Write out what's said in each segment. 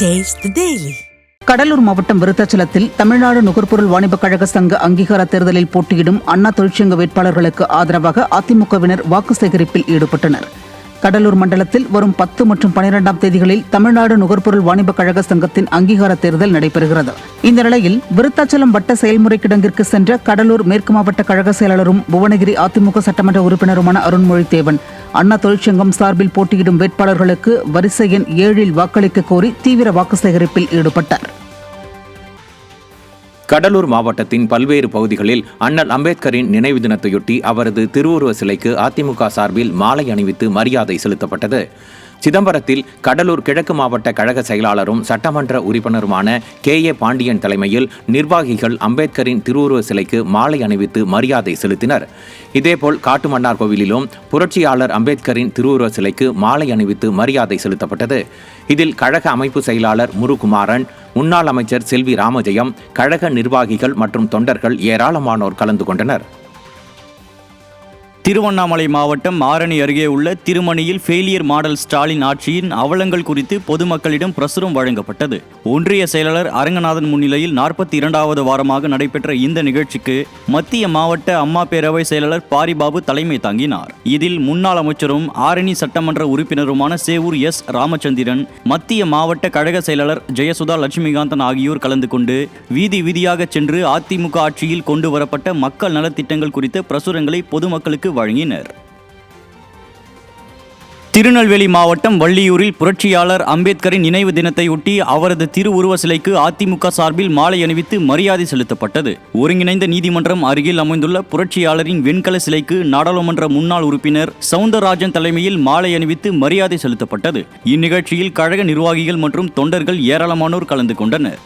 Taste the Daily. Cuddalore மாவட்டம் விருத்தாச்சலத்தில் தமிழ்நாடு நுகர்பொருள் வாணிபக் கழக சங்க அங்கீகார தேர்தலில் போட்டியிடும் அண்ணா தொழிற்சங்க வேட்பாளர்களுக்கு ஆதரவாக அதிமுகவினர் வாக்கு சேகரிப்பில் ஈடுபட்டனர். கடலூர் மண்டலத்தில் வரும் 10 மற்றும் 12ஆம் தேதிகளில் தமிழ்நாடு நுகர்பொருள் வாணிபக் கழக சங்கத்தின் அங்கீகார தேர்தல் நடைபெறுகிறது. இந்த நிலையில் விருத்தாச்சலம் வட்ட செயல்முறை கிடங்கிற்கு சென்ற கடலூர் மேற்கு மாவட்ட கழக செயலாளரும் புவனகிரி அதிமுக சட்டமன்ற உறுப்பினருமான அருண்மொழிதேவன் அண்ணா தொழிற்சங்கம் சார்பில் போட்டியிடும் வேட்பாளர்களுக்கு வரிசை எண் 7 வாக்களிக்க கோரி தீவிர வாக்கு சேகரிப்பில் ஈடுபட்டார். கடலூர் மாவட்டத்தின் பல்வேறு பகுதிகளில் அண்ணல் அம்பேத்கரின் நினைவு தினத்தையொட்டி அவரது திருவுருவ சிலைக்கு அதிமுக சார்பில் மாலை அணிவித்து மரியாதை செலுத்தப்பட்டது. சிதம்பரத்தில் கடலூர் கிழக்கு மாவட்ட கழக செயலாளரும் சட்டமன்ற உறுப்பினருமான KA பாண்டியன் தலைமையில் நிர்வாகிகள் அம்பேத்கரின் திருவுருவ சிலைக்கு மாலை அணிவித்து மரியாதை செலுத்தினர். இதேபோல் காட்டுமன்னார் கோவிலிலும் புரட்சியாளர் அம்பேத்கரின் திருவுருவ சிலைக்கு மாலை அணிவித்து மரியாதை செலுத்தப்பட்டது. இதில் கழக அமைப்பு செயலாளர் முருகுமாறன், முன்னாள் அமைச்சர் செல்வி ராமஜெயம், கழக நிர்வாகிகள் மற்றும் தொண்டர்கள் ஏராளமானோர் கலந்து கொண்டனர். திருவண்ணாமலை மாவட்டம் ஆரணி அருகே உள்ள திருமணியில் ஃபெயிலியர் மாடல் ஸ்டாலின் ஆட்சியின் அவலங்கள் குறித்து பொதுமக்களிடம் பிரசுரம் வழங்கப்பட்டது. ஒன்றிய செயலாளர் அரங்கநாதன் முன்னிலையில் 42வது வாரமாக நடைபெற்ற இந்த நிகழ்ச்சிக்கு மத்திய மாவட்ட அம்மா பேரவை செயலாளர் பாரிபாபு தலைமை தாங்கினார். இதில் முன்னாள் அமைச்சரும் ஆரணி சட்டமன்ற உறுப்பினருமான சேவூர் S. ராமச்சந்திரன், மத்திய மாவட்ட கழக செயலாளர் ஜெயசுதா லட்சுமிகாந்தன் ஆகியோர் கலந்து கொண்டு வீதி வீதியாக சென்று அதிமுக ஆட்சியில் கொண்டு வரப்பட்ட மக்கள் நலத்திட்டங்கள் குறித்த பிரசுரங்களை பொதுமக்களுக்கு வழங்கினர். திருநெல்வேலி மாவட்டம் வள்ளியூரில் புரட்சியாளர் அம்பேத்கரின் நினைவு தினத்தையொட்டி அவரது திருவுருவ சிலைக்கு அதிமுக சார்பில் மாலை அணிவித்து மரியாதை செலுத்தப்பட்டது. ஒருங்கிணைந்த நீதிமன்றம் அருகில் அமைந்துள்ள புரட்சியாளரின் வெண்கல சிலைக்கு நாடாளுமன்ற முன்னாள் உறுப்பினர் சவுந்தரராஜன் தலைமையில் மாலை அணிவித்து மரியாதை செலுத்தப்பட்டது. இந்நிகழ்ச்சியில் கழக நிர்வாகிகள் மற்றும் தொண்டர்கள் ஏராளமானோர் கலந்து கொண்டனர்.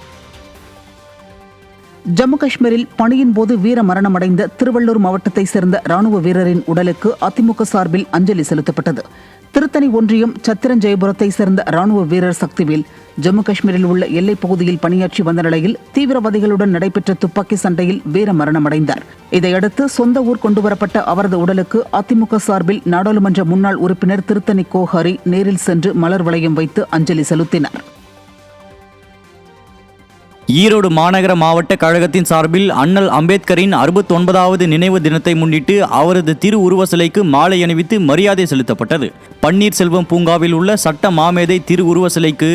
ஜம்மு காஷ்மீரில் பணியின் போது வீர மரணமடைந்த திருவள்ளூர் மாவட்டத்தைச் சேர்ந்த ராணுவ வீரரின் உடலுக்கு அதிமுக சார்பில் அஞ்சலி செலுத்தப்பட்டது. திருத்தணி ஒன்றியம் சத்திரஞ்செயபுரத்தைச் சேர்ந்த ராணுவ வீரர் சக்திவேல் ஜம்மு காஷ்மீரில் உள்ள எல்லைப் பகுதியில் பணியாற்றி வந்த நிலையில் தீவிரவாதிகளுடன் நடைபெற்ற துப்பாக்கி சண்டையில் வீர மரணமடைந்தார். இதையடுத்து சொந்த ஊர் கொண்டுவரப்பட்ட அவரது உடலுக்கு அதிமுக சார்பில் நாடாளுமன்ற முன்னாள் உறுப்பினர் திருத்தணி கோஹாரி நேரில் சென்று மலர் வளையம் வைத்து அஞ்சலி செலுத்தினார். ஈரோடு மாநகர மாவட்ட கழகத்தின் சார்பில் அண்ணல் அம்பேத்கரின் 69வது நினைவு தினத்தை முன்னிட்டு அவரது திருவுருவ சிலைக்கு மாலை அணிவித்து மரியாதை செலுத்தப்பட்டது. பன்னீர்செல்வம் பூங்காவில் உள்ள சட்ட மாமேதை திருவுருவ சிலைக்கு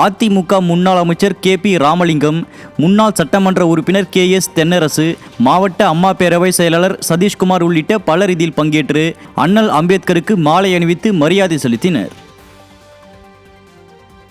அதிமுக முன்னாள் அமைச்சர் KP ராமலிங்கம், முன்னாள் சட்டமன்ற உறுப்பினர் KS தென்னரசு, மாவட்ட அம்மா பேரவை செயலாளர் சதீஷ்குமார் உள்ளிட்ட பலர் இதில் பங்கேற்று அண்ணல் அம்பேத்கருக்கு மாலை அணிவித்து மரியாதை செலுத்தினர்.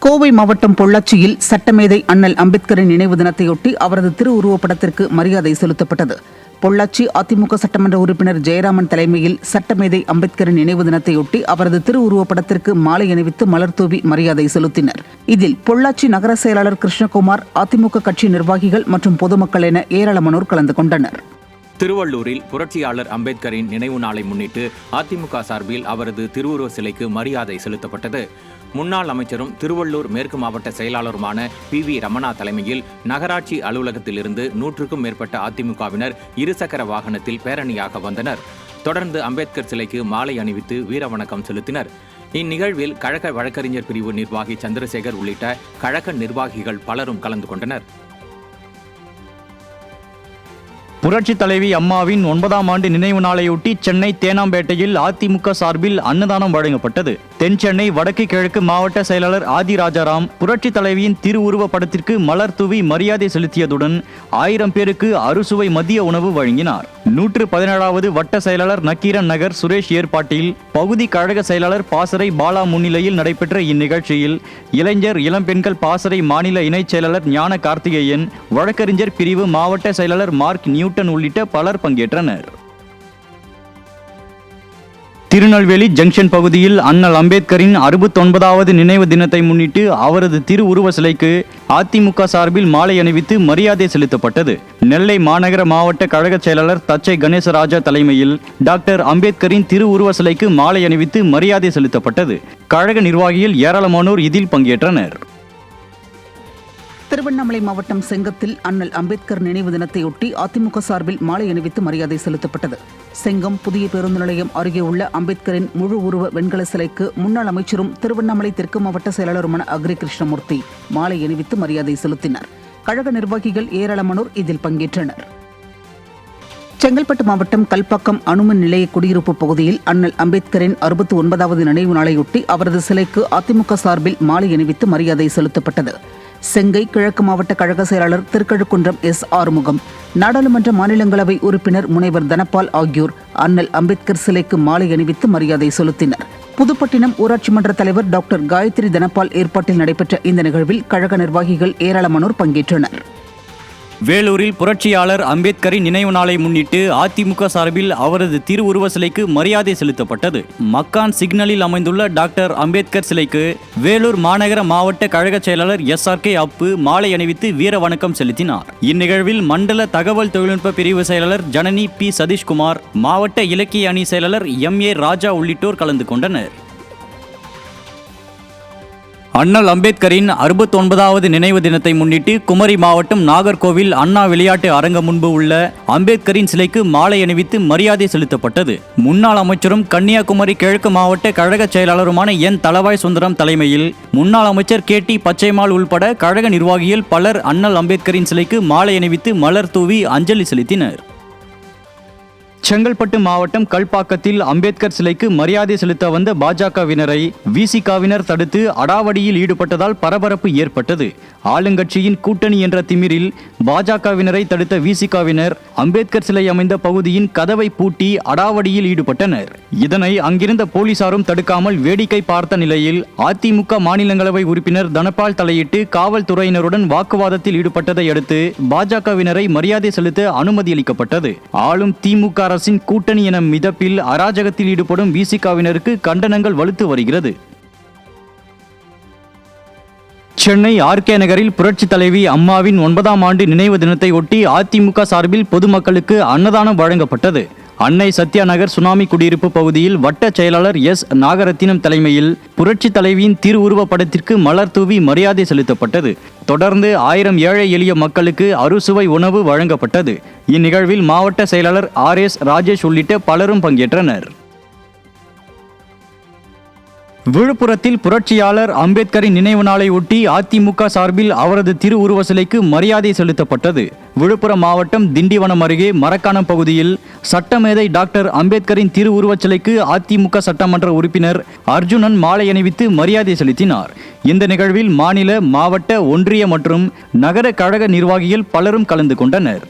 கோவை மாவட்டம் பொள்ளாச்சியில் சட்டமேதை அண்ணல் அம்பேத்கரின் நினைவு தினத்தையொட்டி அவரது திருவுருவப்படத்திற்கு மரியாதை செலுத்தப்பட்டது. பொள்ளாச்சி அதிமுக சட்டமன்ற உறுப்பினர் ஜெயராமன் தலைமையில் சட்டமேதை அம்பேத்கரின் நினைவு தினத்தையொட்டி அவரது திருவுருவப்படத்திற்கு மாலை அணிவித்து மலர் தூவி மரியாதை செலுத்தினர். இதில் பொள்ளாச்சி நகர செயலாளர் கிருஷ்ணகுமார், அதிமுக கட்சி நிர்வாகிகள் மற்றும் பொதுமக்கள் என ஏராளமானோர் கலந்து கொண்டனர். திருவள்ளூரில் புரட்சியாளர் அம்பேத்கரின் நினைவு நாளை முன்னிட்டு அதிமுக சார்பில் அவரது திருவுருவ சிலைக்கு மரியாதை செலுத்தப்பட்டது. முன்னாள் அமைச்சரும் திருவள்ளூர் மேற்கு மாவட்ட செயலாளருமான PV ரமணா தலைமையில் நகராட்சி அலுவலகத்திலிருந்து 100க்கும் மேற்பட்ட அதிமுகவினர் இருசக்கர வாகனத்தில் பேரணியாக வந்தனர். தொடர்ந்து அம்பேத்கர் சிலைக்கு மாலை அணிவித்து வீரவணக்கம் செலுத்தினர். இந்நிகழ்வில் கழக வழக்கறிஞர் பிரிவு நிர்வாகி சந்திரசேகர் உள்ளிட்ட கழக நிர்வாகிகள் பலரும் கலந்து கொண்டனர். புரட்சி தலைவி அம்மாவின் 9ஆம் ஆண்டு நினைவு நாளையொட்டி சென்னை தேனாம்பேட்டையில் அதிமுக சார்பில் அன்னதானம் வழங்கப்பட்டது. தென் சென்னை வடக்கு கிழக்கு மாவட்ட செயலாளர் ஆதி ராஜாராம் புரட்சி தலைவியின் திருவுருவ படத்திற்கு மலர் தூவி மரியாதை செலுத்தியதுடன் 1000 பேருக்கு அறுசுவை மதிய உணவு வழங்கினார். 117வது வட்ட செயலாளர் நக்கீரன் நகர் சுரேஷ் ஏற்பாட்டில் பகுதி கழக செயலாளர் பாசறை பாலா முன்னிலையில் நடைபெற்ற இந்நிகழ்ச்சியில் இளைஞர் இளம்பெண்கள் பாசறை மாநில இணைச் செயலாளர் ஞான கார்த்திகேயன், வழக்கறிஞர் பிரிவு மாவட்ட செயலாளர் மார்க் நியூட்டன் உள்ளிட்ட பலர் பங்கேற்றனர். திருநெல்வேலி ஜங்ஷன் பகுதியில் அண்ணல் அம்பேத்கரின் 69வது நினைவு தினத்தை முன்னிட்டு அவரது திருவுருவ சிலைக்கு அதிமுக சார்பில் மாலை அணிவித்து மரியாதை செலுத்தப்பட்டது. நெல்லை மாநகர மாவட்ட கழக செயலாளர் தச்சை கணேசராஜா தலைமையில் டாக்டர் அம்பேத்கரின் திருவுருவ சிலைக்கு மாலை அணிவித்து மரியாதை செலுத்தப்பட்டது. கழக நிர்வாகிகள் ஏராளமானோர் இதில் பங்கேற்றனர். திருவண்ணாமலை மாவட்டம் செங்கத்தில் அண்ணல் அம்பேத்கர் நினைவு தினத்தையொட்டி அதிமுக சார்பில் மாலை அணிவித்து மரியாதை செலுத்தப்பட்டது. செங்கம் புதிய பேருந்து நிலையம் அருகே உள்ள அம்பேத்கரின் முழு உருவ வெண்கல சிலைக்கு முன்னாள் அமைச்சரும் திருவண்ணாமலை தெற்கு மாவட்ட செயலாளருமான அக்ரி கிருஷ்ணமூர்த்தி மாலை அணிவித்து மரியாதை செலுத்தினார். கழக நிர்வாகிகள் ஏராளமானோர் இதில் பங்கேற்றனர். செங்கல்பட்டு மாவட்டம் கல்பாக்கம் அணுமின் நிலைய குடியிருப்பு பகுதியில் அண்ணல் அம்பேத்கரின் 69வது நினைவு நாளையொட்டி அவரது சிலைக்கு அதிமுக சார்பில் மாலை அணிவித்து மரியாதை செலுத்தப்பட்டது. செங்கை கிழக்கு மாவட்ட கழக செயலாளர் திருக்கழுக்குன்றம் எஸ். ஆறுமுகம், நாடாளுமன்ற மாநிலங்களவை உறுப்பினர் முனைவர் தனபால் ஆகியோர் அண்ணல் அம்பேத்கர் சிலைக்கு மாலை அணிவித்து மரியாதை செலுத்தினர். புதுப்பட்டினம் ஊராட்சி மன்ற தலைவர் டாக்டர் காயத்ரி தனபால் ஏற்பாட்டில் நடைபெற்ற இந்த நிகழ்வில் கழக நிர்வாகிகள் ஏராளமானோர் பங்கேற்றனர். வேலூரில் புரட்சியாளர் அம்பேத்கரின் நினைவு நாளை முன்னிட்டு அதிமுக சார்பில் அவரது திருவுருவ சிலைக்கு மரியாதை செலுத்தப்பட்டது. மக்கான் சிக்னலில் அமைந்துள்ள டாக்டர் அம்பேத்கர் சிலைக்கு வேலூர் மாநகர மாவட்ட கழக செயலாளர் SRK அப்பு மாலை அணிவித்து வீர வணக்கம் செலுத்தினார். இந்நிகழ்வில் மண்டல தகவல் தொழில்நுட்ப பிரிவு செயலாளர் ஜனனி P. சதீஷ்குமார், மாவட்ட இலக்கிய அணி செயலாளர் MA. ராஜா உள்ளிட்டோர் கலந்து கொண்டனர். அண்ணல் அம்பேத்கரின் 69வது நினைவு தினத்தை முன்னிட்டு குமரி மாவட்டம் நாகர்கோவில் அண்ணா விளையாட்டு அரங்கம் முன்பு உள்ள அம்பேத்கரின் சிலைக்கு மாலை அணிவித்து மரியாதை செலுத்தப்பட்டது. முன்னாள் அமைச்சரும் கன்னியாகுமரி கிழக்கு மாவட்ட கழக செயலாளருமான N. தளவாய் சுந்தரம் தலைமையில் முன்னாள் அமைச்சர் KT. பச்சைமால் உள்பட கழக நிர்வாகிகள் பலர் அண்ணல் அம்பேத்கரின் சிலைக்கு மாலை அணிவித்து மலர் தூவி அஞ்சலி செலுத்தினர். செங்கல்பட்டு மாவட்டம் கல்பாக்கத்தில் அம்பேத்கர் சிலைக்கு மரியாதை செலுத்த வந்த பாஜகவினரை விசிகவினர் தடுத்து அடாவடியில் ஈடுபட்டதால் பரபரப்பு ஏற்பட்டது. ஆளுங்கட்சியின் கூட்டணி என்ற திமிரில் பாஜகவினரை தடுத்த விசிகவினர் அம்பேத்கர் சிலை அமைந்த பகுதியின் கதவை பூட்டி அடாவடியில் ஈடுபட்டனர். இதனை அங்கிருந்த போலீசாரும் தடுக்காமல் வேடிக்கை பார்த்த நிலையில் அதிமுக மாநிலங்களவை உறுப்பினர் தனபால் தலையிட்டு காவல்துறையினருடன் வாக்குவாதத்தில் ஈடுபட்டதை அடுத்து பாஜகவினரை மரியாதை செலுத்த அனுமதி அளிக்கப்பட்டது. ஆளும் திமுக அரசின் கூட்டணி என மிதப்பில் அராஜகத்தில் ஈடுபடும் விசிகவினருக்கு கண்டனங்கள் வலுத்து வருகிறது. சென்னை RK நகரில் புரட்சி தலைவி அம்மாவின் 9ஆம் ஆண்டு நினைவு தினத்தை ஒட்டி அதிமுக சார்பில் பொதுமக்களுக்கு அன்னதானம் வழங்கப்பட்டது. அன்னை சத்யா நகர் சுனாமி குடியிருப்பு பகுதியில் வட்ட செயலாளர் S. நாகரத்தினம் தலைமையில் புரட்சி தலைவியின் திருவுருவ படத்திற்கு மலர் தூவி மரியாதை செலுத்தப்பட்டது. தொடர்ந்து 1000 ஏழை எளிய மக்களுக்கு அறுசுவை உணவு வழங்கப்பட்டது. இந்நிகழ்வில் மாவட்ட செயலாளர் RS. ராஜேஷ் உள்ளிட்ட பலரும் பங்கேற்றனர். விழுப்புரத்தில் புரட்சியாளர் அம்பேத்கரின் நினைவு நாளை ஒட்டி அதிமுக சார்பில் அவரது திருவுருவ சிலைக்கு மரியாதை செலுத்தப்பட்டது. விழுப்புரம் மாவட்டம் திண்டிவனம் அருகே மரக்காணம் பகுதியில் சட்டமேதை டாக்டர் அம்பேத்கரின் திருவுருவச் சிலைக்கு அதிமுக சட்டமன்ற உறுப்பினர் அர்ஜுனன் மாலை அணிவித்து மரியாதை செலுத்தினார். இந்த நிகழ்வில் மாநில, மாவட்ட, ஒன்றிய மற்றும் நகர கழக நிர்வாகிகள் பலரும் கலந்து கொண்டனர்.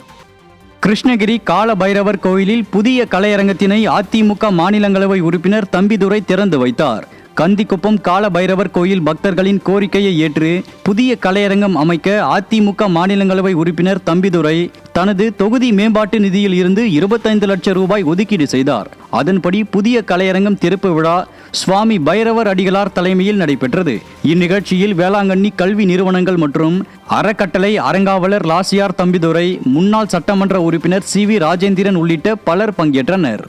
கிருஷ்ணகிரி கால பைரவர் கோயிலில் புதிய கலையரங்கத்தினை அதிமுக மாநிலங்களவை உறுப்பினர் தம்பிதுரை திறந்து வைத்தார். கந்திக்குப்பம் கால பைரவர் கோயில் பக்தர்களின் கோரிக்கையை ஏற்று புதிய கலையரங்கம் அமைக்க அதிமுக மாநிலங்களவை உறுப்பினர் தம்பிதுரை தனது தொகுதி மேம்பாட்டு நிதியில் இருந்து 25 லட்சம் ரூபாய் ஒதுக்கீடு செய்தார். அதன்படி புதிய கலையரங்கம் திறப்பு விழா சுவாமி பைரவர் அடிகளார் தலைமையில் நடைபெற்றது. இந்நிகழ்ச்சியில் வேளாங்கண்ணி கல்வி நிறுவனங்கள் மற்றும் அறக்கட்டளை அரங்காவலர் லாசியார் தம்பிதுரை, முன்னாள் சட்டமன்ற உறுப்பினர் CV. ராஜேந்திரன் உள்ளிட்ட பலர் பங்கேற்றனர்.